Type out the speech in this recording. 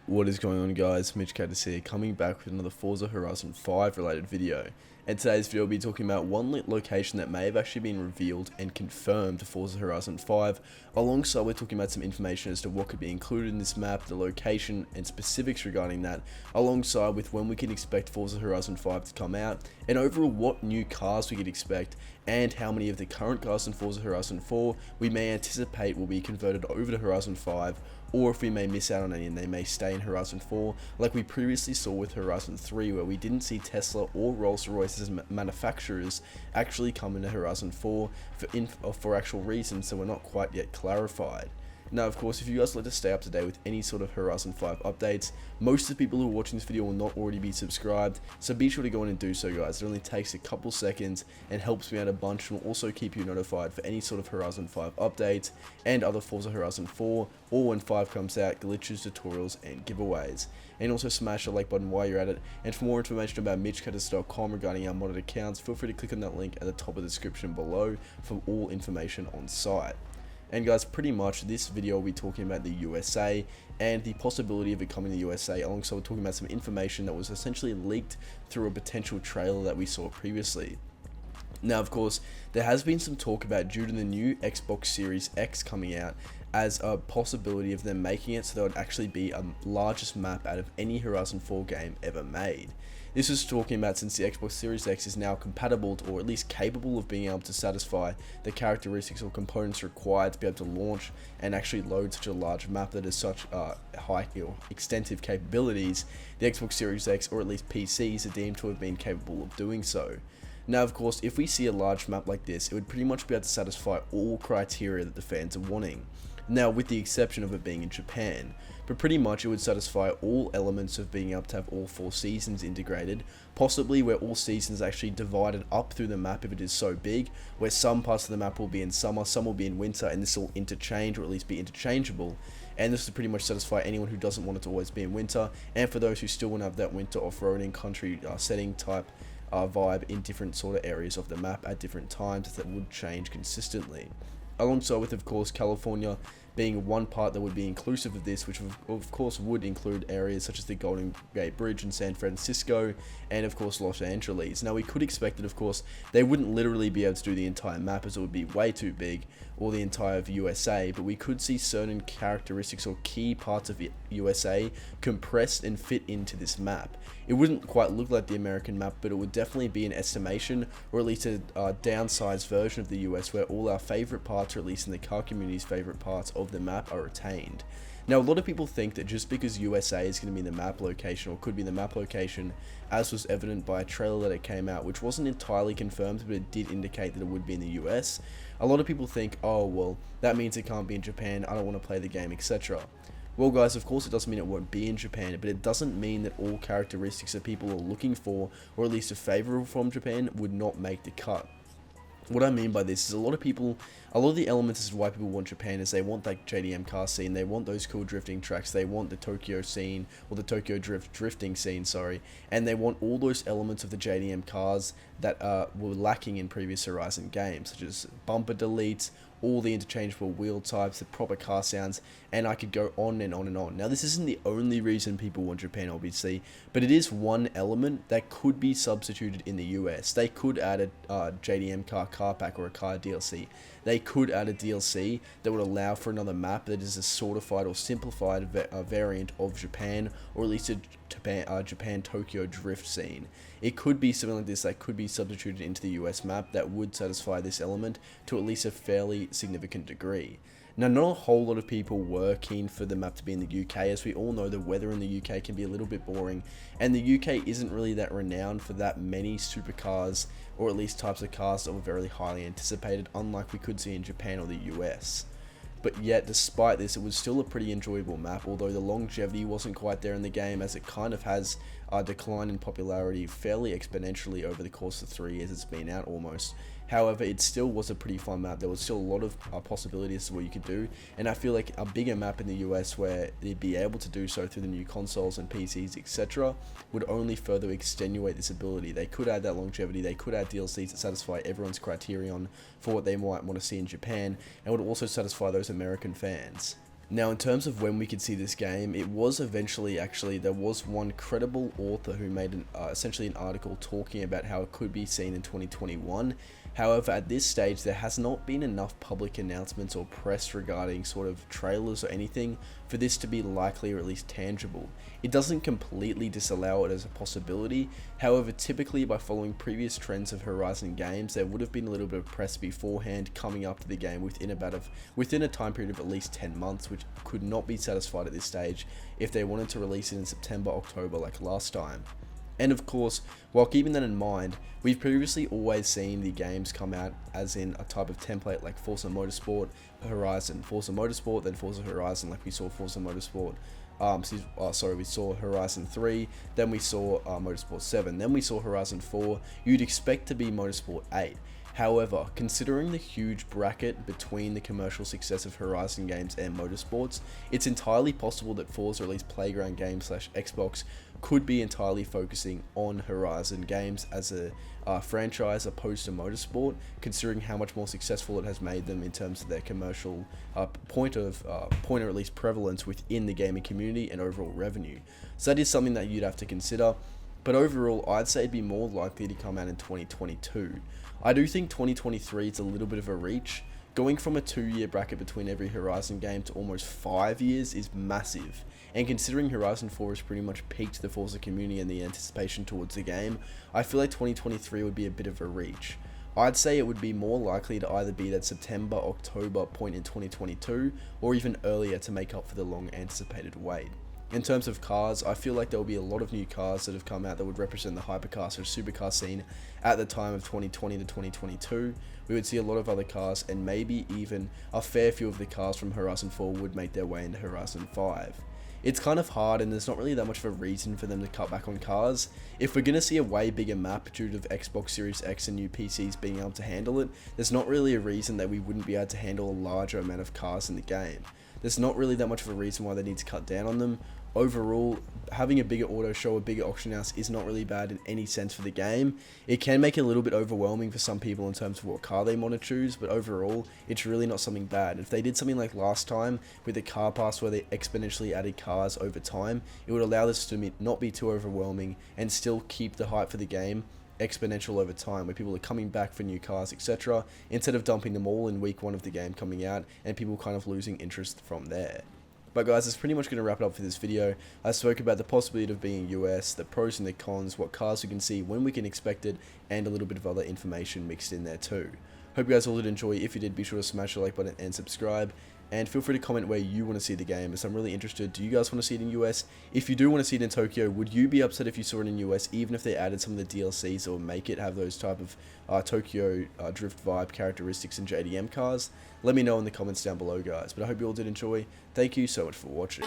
What is going on, guys? MitchCactus here, coming back with another Forza Horizon 5 related video. And today's video will be talking about one location that may have actually been revealed and confirmed to Forza Horizon 5. Alongside, we're talking about some information as to what could be included in this map, the location and specifics regarding that, alongside with when we can expect Forza Horizon 5 to come out, and overall what new cars we could expect, and how many of the current cars in Forza Horizon 4 we may anticipate will be converted over to Horizon 5, or if we may miss out on any and they may stay in Horizon 4, like we previously saw with Horizon 3, where we didn't see Tesla or Rolls-Royce as manufacturers actually come into Horizon 4 for actual reasons that were not quite yet clarified. Now, of course, if you guys would like to stay up to date with any sort of Horizon 5 updates, most of the people who are watching this video will not already be subscribed, so be sure to go in and do so, guys. It only takes a couple seconds and helps me out a bunch, and will also keep you notified for any sort of Horizon 5 updates and other Forza Horizon 4, or when 5 comes out, glitches, tutorials, and giveaways. And also smash the like button while you're at it, and for more information about MitchCactus.com regarding our modded accounts, feel free to click on that link at the top of the description below for all information on site. And guys, pretty much this video will be talking about the USA and the possibility of it coming to the USA, alongside talking about some information that was essentially leaked through a potential trailer that we saw previously. Now, of course, there has been some talk about, due to the new Xbox Series X coming out, as a possibility of them making it so there would actually be a largest map out of any Horizon 4 game ever made. This is talking about since the Xbox Series X is now compatible, or at least capable of being able to satisfy the characteristics or components required to be able to launch and actually load such a large map that has such high or extensive capabilities. The Xbox Series X, or at least PCs, are deemed to have been capable of doing so. Now, of course, if we see a large map like this, it would pretty much be able to satisfy all criteria that the fans are wanting. Now, with the exception of it being in Japan, but pretty much it would satisfy all elements of being able to have all 4 seasons integrated, possibly where all seasons are actually divided up through the map if it is so big, where some parts of the map will be in summer, some will be in winter, and this will interchange, or at least be interchangeable. And this would pretty much satisfy anyone who doesn't want it to always be in winter, and for those who still want to have that winter off-roading country setting type vibe in different sort of areas of the map at different times that would change consistently. Alongside with, of course, California being one part that would be inclusive of this, which of course would include areas such as the Golden Gate Bridge in San Francisco, and of course Los Angeles. Now, we could expect that, of course, they wouldn't literally be able to do the entire map, as it would be way too big, or the entire of USA, but we could see certain characteristics or key parts of USA compressed and fit into this map. It wouldn't quite look like the American map, but it would definitely be an estimation, or at least a downsized version of the US, where all our favorite parts, or at least in the car community's favorite parts of the map, are retained. Now, a lot of people think that just because USA is going to be the map location, or could be the map location, as was evident by a trailer that it came out, which wasn't entirely confirmed, but it did indicate that it would be in the US. A lot of people think, oh, well, that means it can't be in Japan, I don't want to play the game, etc. Well, guys, of course it doesn't mean it won't be in Japan, but it doesn't mean that all characteristics that people are looking for, or at least are favorable from Japan, would not make the cut. What I mean by this is a lot of the elements as to why people want Japan is they want that JDM car scene, they want those cool drifting tracks, they want the Tokyo scene, or the Tokyo drifting scene, sorry, and they want all those elements of the JDM cars that were lacking in previous Horizon games, such as bumper deletes, all the interchangeable wheel types, the proper car sounds, and I could go on and on and on. Now, this isn't the only reason people want Japan, obviously, but it is one element that could be substituted in the US. They could add a JDM car pack, or a car DLC. They could add a DLC that would allow for another map that is a sortified or simplified variant of Japan, or at least a Japan Tokyo drift scene. It could be something like this that could be substituted into the US map that would satisfy this element to at least a fairly significant degree. Now, not a whole lot of people were keen for the map to be in the UK, as we all know the weather in the UK can be a little bit boring, and the UK isn't really that renowned for that many supercars, or at least types of cars that were very highly anticipated, unlike we could see in Japan or the US. But yet, despite this, it was still a pretty enjoyable map, although the longevity wasn't quite there in the game, as it kind of has declined in popularity fairly exponentially over the course of 3 years it's been out almost. However, it still was a pretty fun map. There was still a lot of possibilities to what you could do, and I feel like a bigger map in the US where they'd be able to do so through the new consoles and PCs, etc., would only further extenuate this ability. They could add that longevity, they could add DLCs that satisfy everyone's criterion for what they might want to see in Japan, and would also satisfy those American fans. Now, in terms of when we could see this game, it was eventually, actually, there was one credible author who made essentially an article talking about how it could be seen in 2021. However, at this stage, there has not been enough public announcements or press regarding sort of trailers or anything for this to be likely or at least tangible. It doesn't completely disallow it as a possibility. However, typically by following previous trends of Horizon games, there would have been a little bit of press beforehand coming up to the game within a time period of at least 10 months, which could not be satisfied at this stage if they wanted to release it in September, October like last time. And of course, while keeping that in mind, we've previously always seen the games come out as in a type of template like Forza Motorsport, Horizon, Forza Motorsport, then Forza Horizon, like we saw Forza Motorsport. We saw Horizon 3, then we saw Motorsport 7, then we saw Horizon 4. You'd expect to be Motorsport 8. However, considering the huge bracket between the commercial success of Horizon games and Motorsports, it's entirely possible that Forza, or at least Playground Games / Xbox, could be entirely focusing on Horizon games as a franchise opposed to Motorsport, considering how much more successful it has made them in terms of their commercial point or at least prevalence within the gaming community and overall revenue. So that is something that you'd have to consider. But overall, I'd say it'd be more likely to come out in 2022. I do think 2023 is a little bit of a reach. Going from a 2-year bracket between every Horizon game to almost 5 years is massive. And considering Horizon 4 has pretty much peaked the Forza community and the anticipation towards the game, I feel like 2023 would be a bit of a reach. I'd say it would be more likely to either be that September, October point in 2022, or even earlier to make up for the long anticipated wait. In terms of cars, I feel like there will be a lot of new cars that have come out that would represent the hypercar or supercar scene at the time of 2020 to 2022. We would see a lot of other cars, and maybe even a fair few of the cars from Horizon 4 would make their way into Horizon 5. It's kind of hard, and there's not really that much of a reason for them to cut back on cars. If we're going to see a way bigger map due to the Xbox Series X and new PCs being able to handle it, there's not really a reason that we wouldn't be able to handle a larger amount of cars in the game. There's not really that much of a reason why they need to cut down on them. Overall, having a bigger auto show, a bigger auction house is not really bad in any sense for the game. It can make it a little bit overwhelming for some people in terms of what car they want to choose, but overall, it's really not something bad. If they did something like last time with the car pass where they exponentially added cars over time, it would allow this to not be too overwhelming and still keep the hype for the game exponential over time, where people are coming back for new cars, etc., instead of dumping them all in week 1 of the game coming out and people kind of losing interest from there. But guys, that's pretty much going to wrap it up for this video. I spoke about the possibility of being US, the pros and the cons, what cars we can see, when we can expect it, and a little bit of other information mixed in there too. Hope you guys all did enjoy. If you did, be sure to smash the like button and subscribe. And feel free to comment where you want to see the game, as I'm really interested. Do you guys want to see it in US? If you do want to see it in Tokyo, would you be upset if you saw it in US, even if they added some of the DLCs or make it have those type of Tokyo drift vibe characteristics in JDM cars? Let me know in the comments down below, guys. But I hope you all did enjoy. Thank you so much for watching.